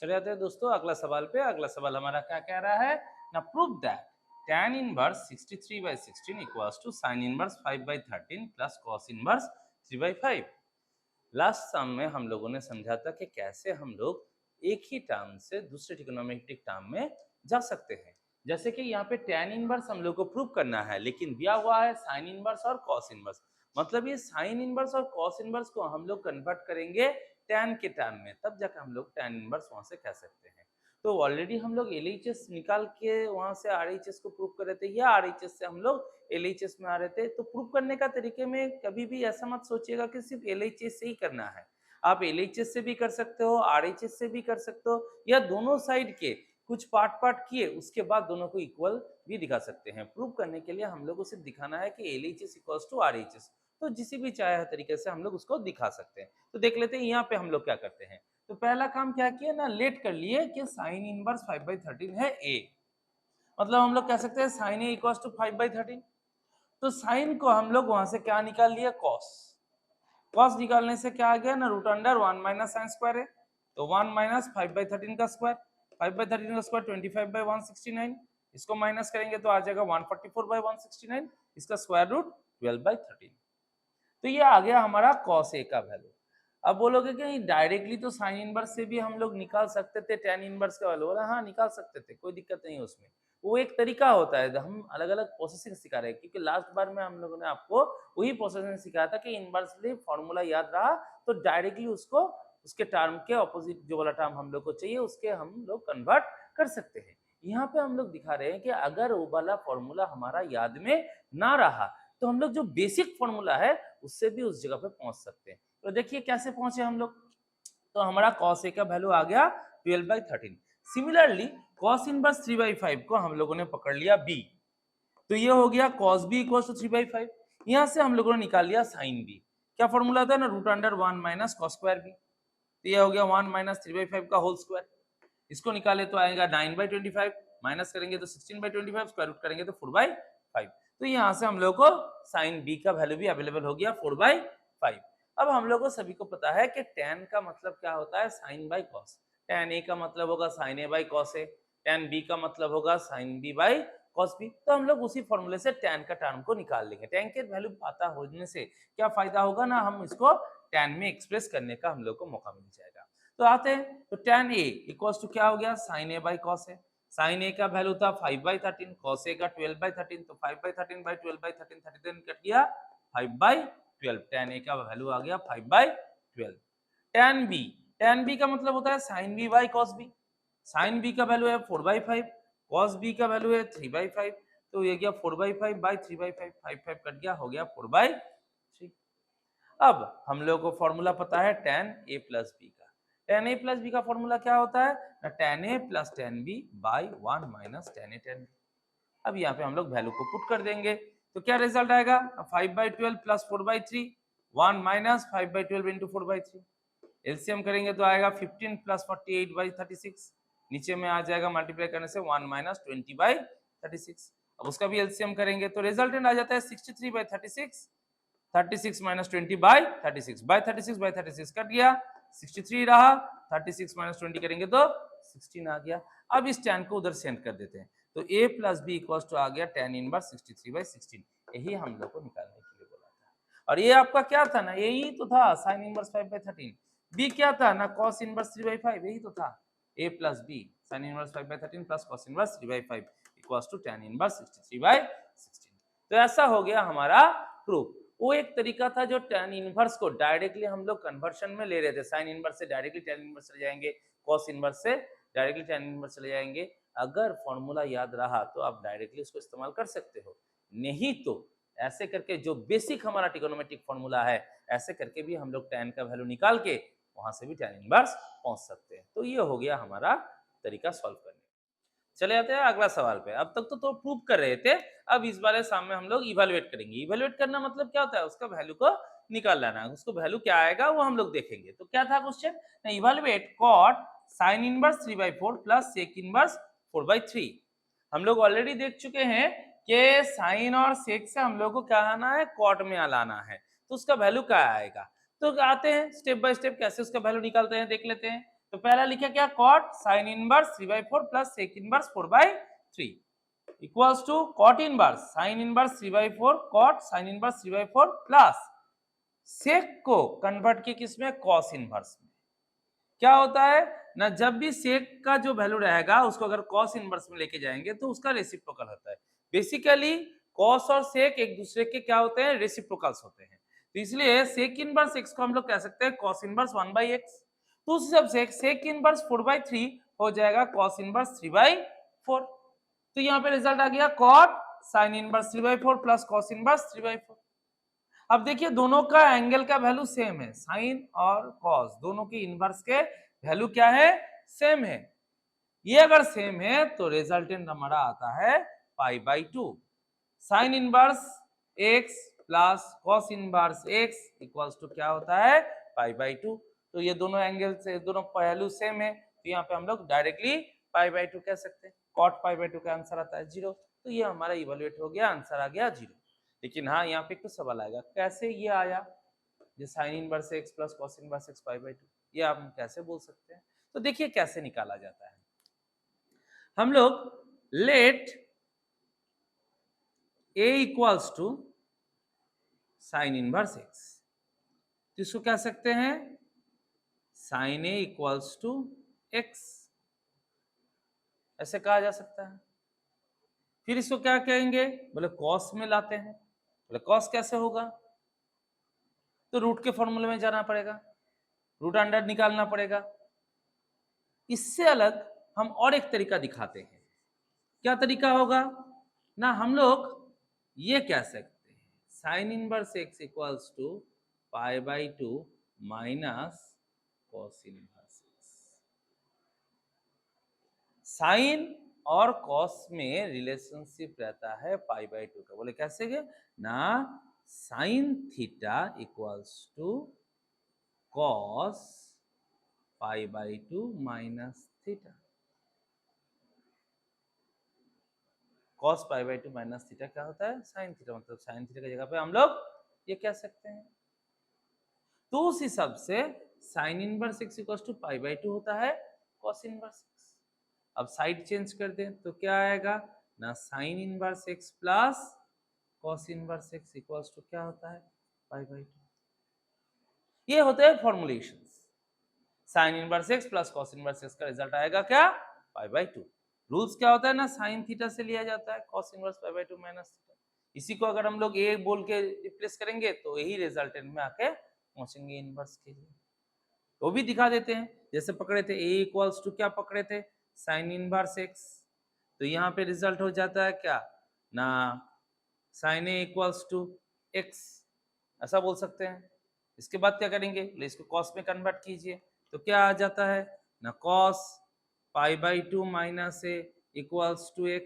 चले जाते हैं दोस्तों अगला सवाल पे। अगला सवाल हमारा क्या कह रहा है ना, prove that tan inverse 63/16 equals to sin inverse 5/13 plus cos inverse 3/5। Last sum में हम लोगों ने समझा था कि कैसे हम लोग एक ही टर्म से दूसरे ट्रिग्नोमेट्रिक टर्म में जा सकते हैं। जैसे कि यहाँ पे tan इनवर्स हम लोग को प्रूव करना है, लेकिन दिया हुआ है sin इनवर्स और cos इनवर्स। मतलब ये sin इनवर्स और cos इनवर्स को हम लोग कन्वर्ट करेंगे tan के टर्म में, तब जाकर हम लोग tan इनवर्स वहां से कह सकते हैं। तो ऑलरेडी हम लोग LHS निकाल के वहां से RHS को प्रूव कर रहे थे, या RHS से हम लोग LHS में आ रहे थे। तो प्रूव करने का तरीके में कभी भी ऐसा मत सोचिएगा कि सिर्फ LHS से ही करना है। आप LHS से भी कर सकते हो, RHS से भी कर सकते हो, या दोनों साइड के कुछ पार्ट पार्ट किए उसके बाद दोनों को इक्वल भी दिखा सकते हैं। प्रूव करने के लिए हम लोग को सिर्फ दिखाना है कि LHS इक्वल्स टू RHS, तो जिसी भी चाहे तरीके से हम लोग उसको दिखा सकते हैं। तो देख लेते हैं यहाँ पे हम लोग क्या करते हैं। तो पहला काम क्या किया ना, लेट कर लिए कि साइन इनवर्स 5/13 है A। मतलब हम लोग कह सकते हैं साइन A इक्वल्स टू 5/13। तो साइन को हम लोग वहां से क्या निकाल लिया, कॉस। कॉस निकालने से क्या आ गया ना, root under 1 minus sine square है। तो 1 माइनस 5/13 का स्क्वायर, 5/13 का स्क्वायर 25/169। इसको माइनस करेंगे तो आ जाएगा 144/169। इसका स्क्वायर रूट 12/13। तो ये आ गया हमारा cos A का वैल्यू। अब बोलोगे कि डायरेक्टली तो साइन इनवर्स से भी हम लोग निकाल सकते थे tan इनवर्स का वैल्यू। बोला हाँ निकाल सकते थे, कोई दिक्कत नहीं है उसमें। वो एक तरीका होता है, हम अलग अलग प्रोसेसिंग सिखा रहे हैं, क्योंकि लास्ट बार में हम लोगों ने आपको वही प्रोसेसिंग सिखाया था कि इनवर्सली फॉर्मूला याद रहा तो डायरेक्टली उसको उसके टर्म के ऑपोजिट जो वाला टर्म हम लोग को चाहिए उसके हम लोग कन्वर्ट कर सकते हैं। यहाँ पे हम लोग दिखा रहे हैं कि अगर वो वाला फॉर्मूला हमारा याद में ना रहा तो हम लोग जो बेसिक फॉर्मूला है उससे भी उस जगह पे पहुंच सकते हैं। तो देखिए कैसे पहुंचे हम लोग। तो हमारा cos A का वैल्यू आ गया 12/13। सिमिलरली cos इनवर्स 3/5 को हम लोगों ने पकड़ लिया B। तो ये हो गया cos B इक्वल टू 3/5। यहां से हम लोगों ने निकाल लिया sin B। क्या फॉर्मूला था ना, root under 1 minus cos square B। तो ये हो गया 1 माइनस 3/5 का होल स्क्वायर। इसको निकाले तो आएगा 9/25, माइनस करेंगे तो 16/25, स्क्वायर रूट करेंगे तो 4/5। तो यहाँ से हम लोग को साइन बी का वैल्यू भी अवेलेबल हो गया 4/5। अब हम लोग को सभी को पता है कि tan का मतलब क्या होता है, sine by cos. tan A का मतलब होगा sine A by cos A, tan B का मतलब होगा sine B by cos B। तो हम लोग उसी फॉर्मूले से tan का टर्म को निकाल लेंगे। tan के वैल्यू पता होने से क्या फायदा होगा ना, हम इसको tan में एक्सप्रेस करने का हम लोग को मौका मिल जाएगा। तो आते हैं, तो tan A इक्वल्स टू क्या हो गया, sine A by cos A। Sine A का वैल्यू था 5/13, cos A का 12/13, तो 5/13 बाई 12/13 33 कट गया 5/12। tan A का वैल्यू आ गया 5/12। tan B का मतलब होता है sine B by cos B। Sine B का वैल्यू है 4/5, cos B का वैल्यू है 3/5। तो ये गया 4/5 बाई 3/5, 5 कट गया, हो गया 4/3। अब हम लोग को फॉर्मूला पता है tan A प्लस B का। tan A प्लस B का फॉर्मूला क्या होता है ना, tan A plus tan B by 1 minus tan A tan B। अब यहाँ पे हम लोग वैल्यू को पुट कर देंगे तो क्या रिजल्ट आएगा, 5/12 प्लस 4/3, 1 माइनस 5/12 इंटू 4/3। एलसीएम करेंगे तो आएगा 15 प्लस 48/36। नीचे में आ जाएगा मल्टीप्लाई करने से 1 माइनस 20/36। अब उसका भी एलसीएम करेंगे तो रिजल्टेंट आ जाता है 63/36। 36 माइनस 20/36 बाई 36 कट गया, 63 रहा। 36 माइनस 20 करेंगे तो 16 आ गया। अब इस tan को उधर सेंड कर देते हैं तो a plus B equal to आ गया tan इनवर्स 63/16। यही हम लोग को निकालने के लिए बोला था। और ये आपका क्या था ना, यही तो था साइन इनवर्स 5/13। b क्या था ना, cos इनवर्स 3/5, यही तो था। a plus B sine inverse 5/13 plus cos inverse 3/5 equal to tan inverse 63/16। तो ऐसा हो गया हमारा प्रूफ। वो एक तरीका था जो tan इनवर्स को डायरेक्टली हम लोग कन्वर्शन में ले रहे थे। साइन इनवर्स से डायरेक्टली tan इनवर्स चले जाएंगे, cos इनवर्स से डायरेक्टली tan इनवर्स चले जाएंगे। अगर फॉर्मूला याद रहा तो आप डायरेक्टली उसको इस्तेमाल कर सकते हो, नहीं तो ऐसे करके जो बेसिक हमारा ट्रिगोनोमेट्रिक फॉर्मूला है ऐसे करके भी हम लोग tan का वैल्यू निकाल के वहां से भी tan इनवर्स पहुंच सकते हैं। तो ये हो गया हमारा तरीका सॉल्व करने। चले जाते हैं अगला सवाल पे। अब तक तो प्रूव कर रहे थे, अब इस बारे सामने हम लोग इवेलुएट करेंगे। इवेलुएट करना मतलब क्या होता है, उसका वैल्यू को निकाल लाना। उसको वैल्यू क्या आएगा वो हम लोग देखेंगे। तो क्या था question, evaluate cot sine inverse 3/4 plus sec inverse 4/3। हम लोग ऑलरेडी देख चुके हैं कि साइन और सेक से हम लोग को क्या आना है, कॉट में लाना है। तो उसका वैल्यू क्या आएगा। तो आते हैं स्टेप बाय स्टेप कैसे उसका वैल्यू निकालते हैं देख लेते हैं। तो पहला लिखा क्या, cot sine inverse 3/4 plus sec inverse 4/3 equals to cot inverse sine inverse 3/4 cot sine inverse 3/4 plus sec को कन्वर्ट किया किसमें, कॉस इनवर्स में। क्या होता है ना, जब भी सेक का जो वैल्यू रहेगा उसको अगर कॉस इनवर्स में लेके जाएंगे तो उसका रेसिप्रोकल होता है। बेसिकली कॉस और सेक एक दूसरे के क्या होते हैं, रेसिप्रोकल्स होते हैं। तो इसलिए सेक इनवर्स x को हम लोग कह सकते हैं कॉस इनवर्स 1/x। तो उस हिसाब से सेक इनवर्स 4/3 हो जाएगा कॉस इनवर्स 3/4। तो यहाँ पे रिजल्ट आ गया cot sine inverse 3/4 plus cos inverse 3/4। अब देखिए दोनों का एंगल का वैल्यू सेम है, साइन और कॉस दोनों के इनवर्स के वैल्यू क्या है, सेम है। ये अगर सेम है तो रिजल्टेंट हमारा आता है π/2। Sine inverse x plus cos inverse x equals to क्या होता है, π/2। तो ये दोनों एंगल से दोनों वैल्यू सेम है, तो यहाँ पे हम लोग डायरेक्टली π/2 कह सकते हैं। कॉट π/2 का आंसर आता है 0। तो ये हमारा इवैल्यूएट हो गया, आंसर आ गया 0। लेकिन हाँ यहाँ पे कुछ सवाल आएगा, कैसे ये आया, ये sign inverse x plus cos inverse x π/2, ये आप कैसे बोल सकते हैं। तो देखिए कैसे निकाला जाता है। हम लोग let a equals to sine inverse x, तो इसको कह सकते हैं sine a equals to x, ऐसे कहा जा सकता है। फिर इसको क्या कहेंगे, बोले कॉस में लाते हैं। बोले कॉस कैसे होगा, तो रूट के फॉर्मूले में जाना पड़ेगा, रूट अंडर निकालना पड़ेगा। इससे अलग हम और एक तरीका दिखाते हैं। क्या तरीका होगा ना, हम लोग ये कह सकते हैं sine inverse x equals to π/2 minus cos inverse x। Sine और कॉस में रिलेशनशिप रहता है π/2 का। बोले कैसे गए ना, sine theta equals to cos π/2 minus theta. Cos π/2 minus theta क्या होता है, साइन थीटा, मतलब साइन थीटा की जगह पे हम लोग ये कह सकते हैं। तो उस हिसाब से sine inverse x equals to π/2 होता है कॉस इनवर्स x। अब साइड चेंज कर दें तो क्या आएगा ना, sine inverse x plus cos inverse x equals to क्या होता है, π/2। ये होते हैं formulations. Sine inverse x plus cos inverse x का रिजल्ट आएगा क्या, π/2। रूल्स क्या होता है ना, साइन थीटा से लिया जाता है कॉस इनवर्स π/2 माइनस थीटा। इसी को अगर हम लोग a बोल के रिप्लेस करेंगे तो यही रिजल्टेंट में आके पहुंचेंगे इनवर्स के लिए। वो भी दिखा देते हैं, जैसे पकड़े थे a इक्वल्स टू क्या पकड़े थे, साइन इनवर्स x। तो यहाँ पे रिजल्ट हो जाता है क्या ना, sine a equals to x, ऐसा बोल सकते हैं। इसके बाद क्या करेंगे, इसको कॉस में कन्वर्ट कीजिए तो क्या आ जाता है ना, cos π/2 minus a equals to x।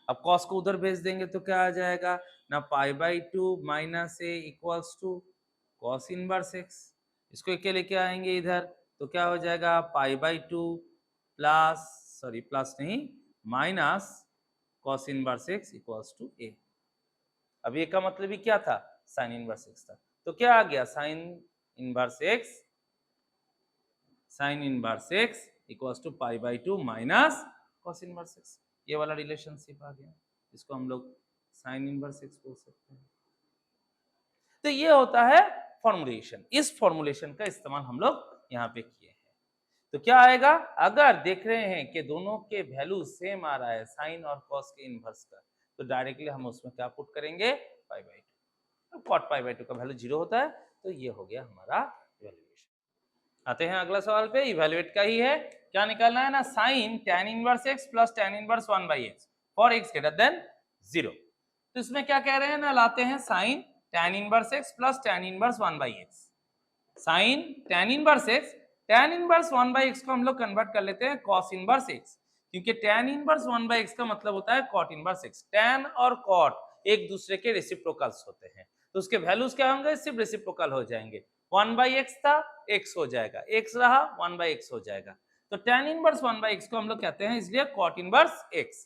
अब कॉस को उधर भेज देंगे तो क्या आ जाएगा ना, π/2 minus a equals to cos inverse x। इसको एक लेके आएंगे इधर तो क्या हो जाएगा, π/2 प्लस, सॉरी प्लस नहीं, minus cos inverse x equals to a। अब ये का मतलब ही क्या था, साइन इनवर्स x था। तो क्या आ गया, sine inverse x equals to π/2 minus cos inverse x। ये वाला रिलेशनशिप आ गया, इसको हम लोग साइन इनवर्स x बोल सकते हैं। तो ये होता है फॉर्मुलेशन। इस फॉर्मुलेशन का इस्तेमाल हम लोग यहाँ पे किए हैं। तो क्या आएगा, अगर देख रहे हैं कि दोनों के वैल्यू सेम आ रहा है साइन और कॉस के इनवर्स का, तो डायरेक्टली हम उसमें क्या पुट करेंगे, π/2। तो कॉट π/2 का वैल्यू 0 होता है, तो ये हो गया हमारा इवैल्यूएशन। आते हैं अगला सवाल पे, इवैल्यूएट का ही है। क्या निकालना है ना, sine tan inverse x plus tan inverse 1/x for x greater than 0। तो इसमें क्या कह रहे हैं ना, लाते हैं sine tan inverse x plus tan inverse 1/x। Sine tan inverse x, tan inverse 1/x को हम लोग कन्वर्ट कर लेते हैं cos इनवर्स x, क्योंकि tan इनवर्स 1/x का मतलब होता है cot इनवर्स x। tan और cot एक दूसरे के रेसिप्रोकल्स होते हैं, तो उसके वैल्यूज क्या होंगे, सिर्फ रेसिप्रोकल हो जाएंगे। 1/x था, x हो जाएगा, x रहा 1/x हो जाएगा। तो tan इनवर्स 1/x को हम लोग कहते हैं इसलिए cot इनवर्स x।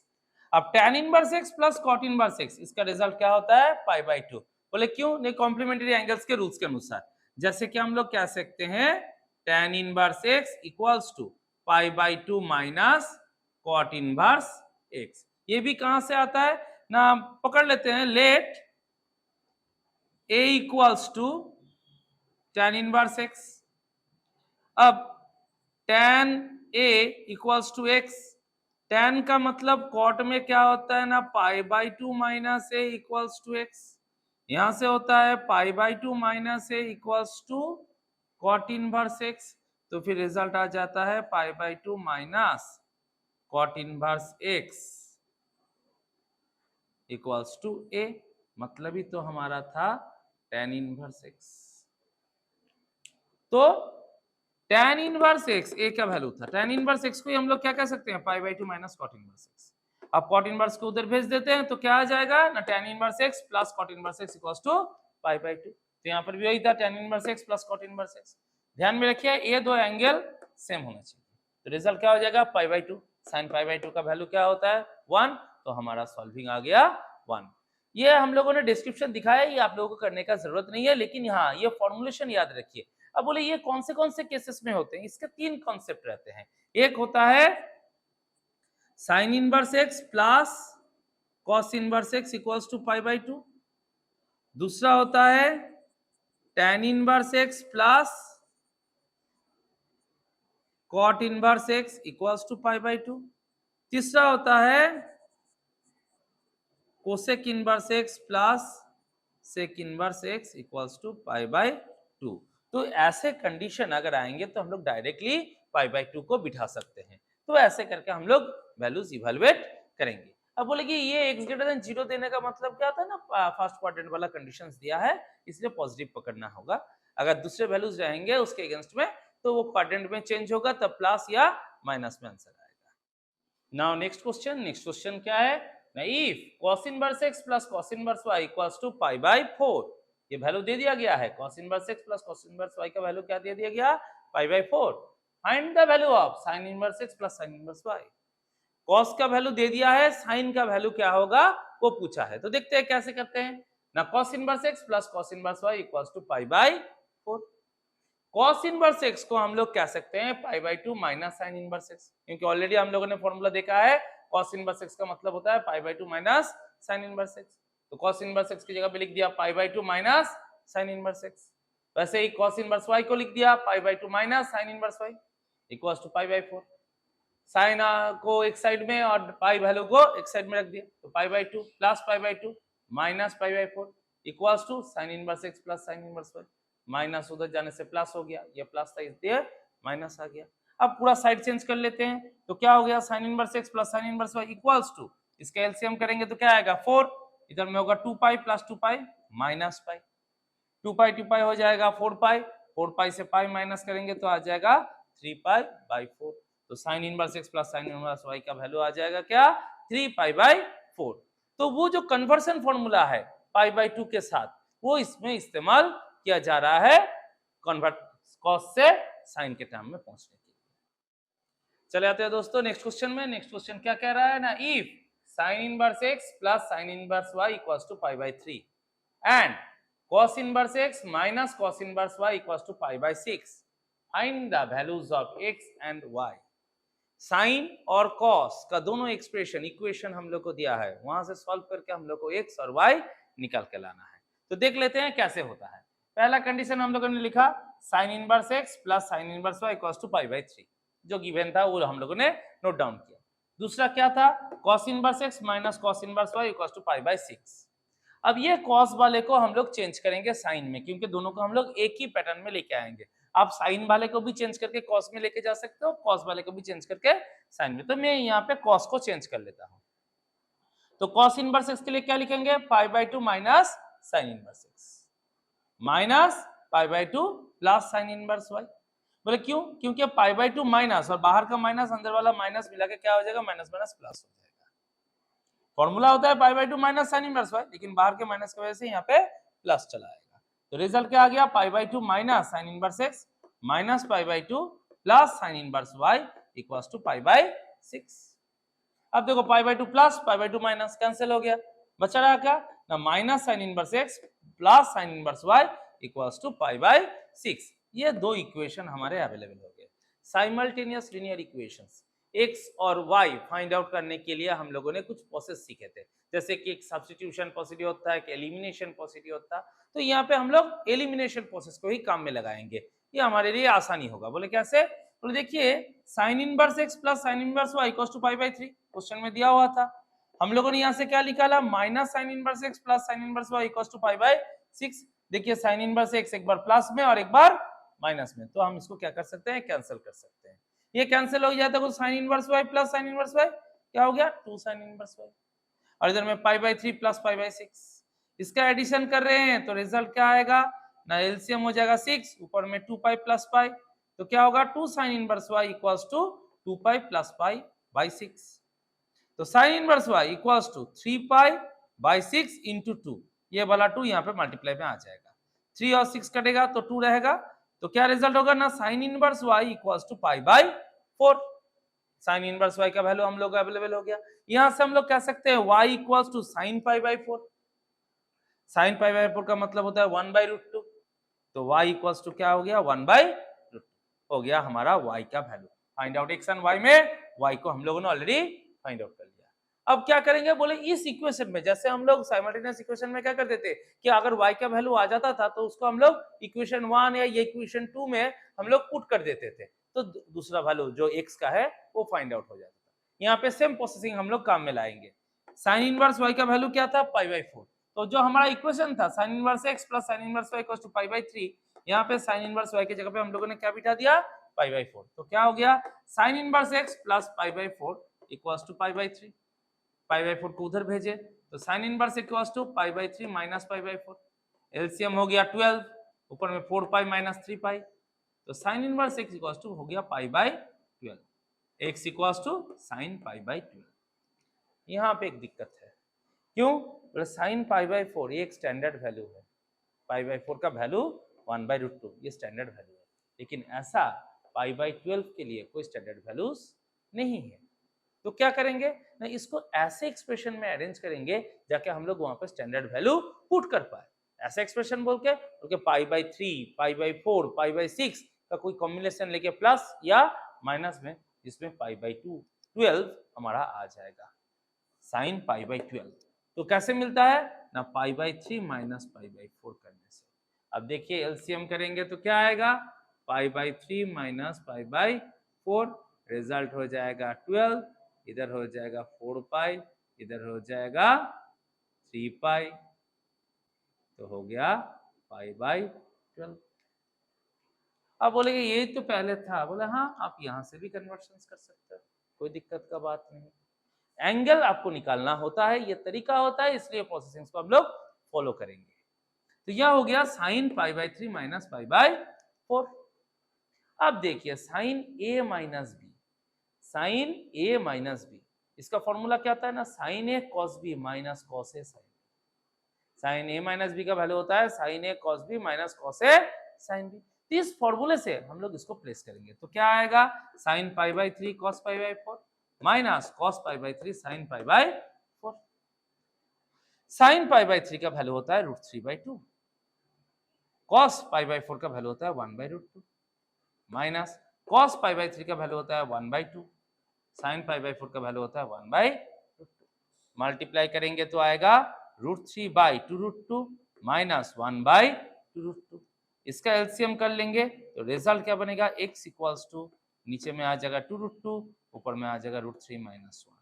अब tan inverse x plus cot inverse x, इसका रिजल्ट क्या होता है, π/2। बोले क्यों, नहीं, कॉम्प्लीमेंट्री एंगल्स के रूल्स के अनुसार। जैसे कि हम लोग कह सकते हैं tan inverse x equals to pi by 2 minus cot inverse x। ये भी कहां से आता है ना, पकड़ लेते हैं, let a equals to tan inverse x। अब tan a equals to x, tan का मतलब कॉट में क्या होता है ना, pi by 2 minus a equals to x। यहां से होता है pi by 2 minus a equals to cot inverse x। तो फिर रिजल्ट आ जाता है pi by 2 minus cot inverse x equals to a। मतलब ही तो हमारा था tan इनवर्स x। तो tan इनवर्स x a का वैल्यू था, tan इनवर्स x को ही हम लोग क्या कह सकते हैं, pi by 2 minus cot inverse x। अब कॉट इनवर्स को उधर भेज देते हैं तो क्या आ जाएगा ना, tan inverse x plus cot inverse x equals to pi by 2। तो यहाँ पर भी वही था, tan inverse x plus cot inverse x। ध्यान में रखिए ये दो एंगल सेम होना चाहिए। तो रिजल्ट क्या हो जाएगा, पाई बाई 2। साइन पाई बाई 2 का वैल्यू क्या होता है 1। तो हमारा सॉल्विंग आ गया 1। ये हम लोगों ने डिस्क्रिप्शन दिखाया, ये आप लोगों को करने का जरूरत नहीं है, लेकिन हाँ ये फॉर्मुलेशन याद रखिए। अब बोले ये कौन से केसेस में होते हैं, इसके 3 कॉन्सेप्ट रहते हैं। एक होता है sine inverse x plus cos inverse x equals to pi by 2। दूसरा होता है tan inverse x plus cot inverse x equals to pi by 2। तीसरा होता है cosec inverse x plus sec inverse x equals to pi by 2। तो ऐसे condition अगर आएंगे तो हम लोग डायरेक्टली पाई बाई 2 को बिठा सकते हैं। तो ऐसे करके हम लोग वैल्यूज इवैल्यूएट करेंगे। अब बोले कि ये x ग्रेटर देन 0 देने का मतलब क्या था ना, फर्स्ट क्वाड्रेंट वाला कंडीशंस दिया है इसलिए पॉजिटिव पकड़ना होगा। अगर दूसरे वैल्यूज रहेंगे उसके अगेंस्ट में तो वो क्वाड्रेंट में चेंज होगा, तब प्लस या माइनस में आंसर आएगा। नाउ नेक्स्ट क्वेश्चन क्या है ना, if cos inverse x plus cos inverse y equals to pi by 4। ये वैल्यू दे दिया गया है, cos inverse x plus cos inverse y का वैल्यू क्या दे दिया गया, pi by 4। Find the value of sin inverse x plus sin inverse y। cos का वैल्यू दे दिया है, sin का वैल्यू क्या होगा वो पूछा है। तो देखते हैं कैसे करते हैं ना, cos inverse x plus cos inverse y equals to pi by 4। cos inverse x को हम लोग कह सकते हैं pi by 2 minus sin inverse x, क्योंकि ऑलरेडी हम लोगों ने फॉर्मूला देखा है cos इनवर्स x का मतलब होता है pi by 2 minus sin inverse x। तो cos इनवर्स x की जगह पे लिख दिया pi by 2 minus sin inverse x। वैसे ही cos इनवर्स y को लिख दिया pi by 2 minus sin inverse y equals to pi by 4। Sine को एक साइड में और पाई वैल्यू को एक साइड में रख दिया, तो pi by 2 plus pi by 2 minus pi by 4 equals to sin inverse x plus sin inverse y। Minus उधर जाने से प्लस हो गया, ये प्लस था इसलिए माइनस आ गया। अब पूरा साइड चेंज कर लेते हैं, तो क्या हो गया sin inverse x plus sin inverse y equals to, इसका एलसीएम करेंगे तो क्या आएगा 4, इधर में होगा 2 pi plus 2 pi minus pi, 2 पाई हो जाएगा 4 पाई, 4 पाई से पाई माइनस करेंगे तो आ जाएगा 3 पाई बाई 4। तो sin inverse x plus sin inverse y का वैल्यू आ जाएगा क्या 3 पाई बाई 4। तो वो जो कन्वर्सन फॉर्मूला है पाई बाई 2 के साथ वो इसमें इस्तेमाल किया जा रहा है कन्वर्ट कॉस से साइन के टर्म में पहुंचने के लिए। चले आते हैं दोस्तों नेक्स्ट क्वेश्चन में। नेक्स्ट क्वेश्चन क्या कह रहा है ना, if sine inverse x plus sine inverse y equals to pi by 3 and cos inverse x minus cos inverse y equals to pi by 6, find the values of x and y। Sine और cos का दोनों expression equation हम लोग को दिया है, वहां से सॉल्व करके हम लोग को x और y निकाल के लाना है। तो देख लेते हैं कैसे होता है। पहला कंडीशन हम लोगों ने लिखा sine inverse x plus sine inverse y equals to pi by 3, जो गिवन था वो हम लोगों ने नोट डाउन किया। दूसरा क्या था, cos inverse x minus cos inverse y equals to pi by 6। अब ये cos वाले को हम लोग चेंज करेंगे साइन में, क्योंकि दोनों को हम लोग एक ही पैटर्न में लेके आएंगे। आप साइन वाले को भी चेंज करके cos में लेके जा सकते हो, cos वाले को भी चेंज करके साइन में। तो मैं यहाँ पे cos को चेंज कर लेता हूँ। तो cos इनवर्स x के लिए क्या लिखेंगे, पाई by 2 minus sine inverse x minus pi by 2 plus sine inverse y। बोले क्यों, क्योंकि पाई बाई 2 माइनस और बाहर का माइनस अंदर वाला माइनस मिला के क्या हो जाएगा, माइनस माइनस प्लस हो जाएगा। फॉर्मूला होता है pi by 2 minus sine inverse y, लेकिन बाहर के माइनस की वजह से यहाँ पे प्लस चला आएगा। तो रिजल्ट क्या आ गया, pi by 2 minus sine inverse x minus pi by 2 plus sine inverse y equals to pi by 6। अब देखो pi by 2 plus pi by 2 minus cancel हो गया, बचा रहा क्या ना minus sine inverse x plus sine inverse y equals to pi by 6। ये दो इक्वेशन हमारे अवेलेबल हो गए। साइमल्टेनियस लीनियर इक्वेशंस एक्स और वाई फाइंड आउट करने के लिए हम लोगों ने कुछ प्रोसेस सीखे थे, जैसे कि एक सब्स्टिट्यूशन प्रोसीड्यूर होता है, एक एलिमिनेशन प्रोसीड्यूर होता है। तो यहाँ पे हम लोग एलिमिनेशन प्रोसेस को ही काम में लगाएंगे, ये हमारे लिए आसानी होगा। बोले कैसे? बोले देखिए sine inverse x plus sine inverse y equals to pi by 3 question में दिया हुआ था। हम लोगों ने यहाँ से क्या निकाला? Minus sine inverse x plus sine inverse y equals to pi by 6। देखिए साइन इनवर्स एक्स एक बार प्लस में और एक बार माइनस में, तो हम इसको क्या कर सकते हैं? कैंसिल कर सकते हैं। ये कैंसिल हो जाता है तो sine inverse y plus sine inverse y क्या हो गया? 2 साइन इनवर्स वाई, और इधर में पाई बाई 3 प्लस पाई बाई 6। इसका एडिशन कर रहे हैं तो रिजल्ट क्या आएगा? ना एलसीएम हो जाएगा 6, ऊपर में 2 पाई प्लस पाई, तो क्या होगा? 2 sine inverse y equals to 2 pi plus pi by 6। तो sine inverse y equals to 3 pi by 6 into 2, ये वाला 2 यहाँ पे मल्टीप्लाई में आ जाएगा, 3 और 6 कटेगा तो 2 रहेगा। तो क्या रिजल्ट होगा? ना sine inverse y equals to pi by 4। Sine inverse y का वैल्यू हम लोग अवेलेबल हो गया। यहां से हम लोग कह सकते हैं y equals to sine pi by 4। Sine pi by 4 का मतलब होता है 1 बाई रूट 2, तो y इक्वल्स टू क्या हो गया? 1 बाई रूट 2 हो गया हमारा y का value. Find out x and y में y को हम लोगों ने ऑलरेडी फाइंड आउट कर लिया। अब क्या करेंगे? बोले इस इक्वेशन में, जैसे हम लोग साइमल्टेनियस इक्वेशन में क्या करते थे कि अगर y का वैल्यू आ जाता था तो उसको हम लोग इक्वेशन 1 या इक्वेशन 2 में हम लोग पुट कर देते थे, तो दूसरा वैल्यू जो x का है वो फाइंड आउट हो जाता था। यहाँ पे सेम प्रोसेसिंग हम लोग काम में लाएंगे। साइन इनवर्स y का वैल्यू क्या था? Pi by 4। तो जो हमारा इक्वेशन था sine inverse x plus sine inverse y equals to pi by 3, यहाँ पे साइन इनवर्स y की जगह पे हम लोगों ने क्या बिठा दिया? Pi by 4। तो क्या हो गया? Sine inverse x plus pi by 4 equals to pi by 3। Pi by 4 को उधर भेजे तो sine inverse equals to pi by 3 minus pi by 4, LCM हो गया 12, ऊपर में 4 पाई माइनस 3 पाई, तो sine inverse x equals to हो गया pi by 12, x equals to sine pi by 12। यहाँ पे एक दिक्कत है, क्यों? बोले साइन पाई बाई 4 ये एक स्टैंडर्ड वैल्यू है, पाई बाई 4 का वैल्यू 1 बाई रूट 2 ये स्टैंडर्ड वैल्यू है, लेकिन ऐसा पाई बाई 12 के लिए कोई स्टैंडर्ड वैल्यूज नहीं है। तो क्या करेंगे ना, इसको ऐसे एक्सप्रेशन में अरेंज करेंगे जाके हम लोग वहां पर स्टैंडर्ड वैल्यू पुट कर पाए। ऐसे एक्सप्रेशन बोल के पाई by 3, pi by 4, pi by 6 का कोई कॉम्बिनेशन लेके प्लस या माइनस में, जिसमें पाई बाई 12 हमारा आ जाएगा साइन पाई बाई 12। तो कैसे मिलता है ना? Pi by 3 minus pi by 4 करने से। अब देखिए एलसीएम करेंगे तो क्या आएगा? पाई by 3 minus pi by 4, result हो जाएगा 12, इधर हो जाएगा 4 पाई, इधर हो जाएगा 3 पाई, तो हो गया पाई बाई 12। अब बोलेंगे ये तो पहले था, बोले हाँ आप यहां से भी कन्वर्शन कर सकते हो, कोई दिक्कत का बात नहीं। एंगल आपको निकालना होता है, ये तरीका होता है, इसलिए प्रोसेसिंग को हम लोग फॉलो करेंगे। तो यह हो गया sign pi by 3 minus pi by 4। अब देखिए साइन ए माइनस बी, साइन ए माइनस बी, इसका फॉर्मूला क्या आता है ना? Sign A cos B minus cos A sign. Sign A minus B का वैल्यू होता है sign A cos B minus cos A sine B. तो इस फॉर्मूले से हम लोग इसको प्लेस करेंगे तो क्या आएगा? Sine pi by 3 cos pi by 4 minus cos pi by 3 sine pi by 4। Sine pi by 3 का वैल्यू होता है root 3 by 2, cos pi by 4 का वैल्यू होता है 1 by root 2, minus cos pi by 3 का वैल्यू होता है 1 बाई 2, साइन पाई बाई 4 का वैल्यू होता है 1 बाई रूट 2। मल्टीप्लाई करेंगे तो आएगा root 3 by 2 root 2 minus 1 by 2 root 2। इसका एलसीएम कर लेंगे तो रिजल्ट क्या बनेगा? x इक्वल्स टू नीचे में आ जाएगा 2 रूट 2, ऊपर में आ जाएगा रूट 3 माइनस 1,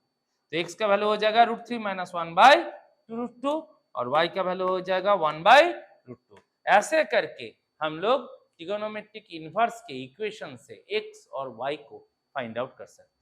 तो x का वैल्यू हो जाएगा रूट 3 माइनस 1 बाई 2 रूट 2 और y का वैल्यू हो जाएगा 1 बाई रूट 2। ऐसे करके हम लोग ट्रिगोनोमेट्रिक इनवर्स के इक्वेशन से x और y को फाइंड आउट कर सकते हैं।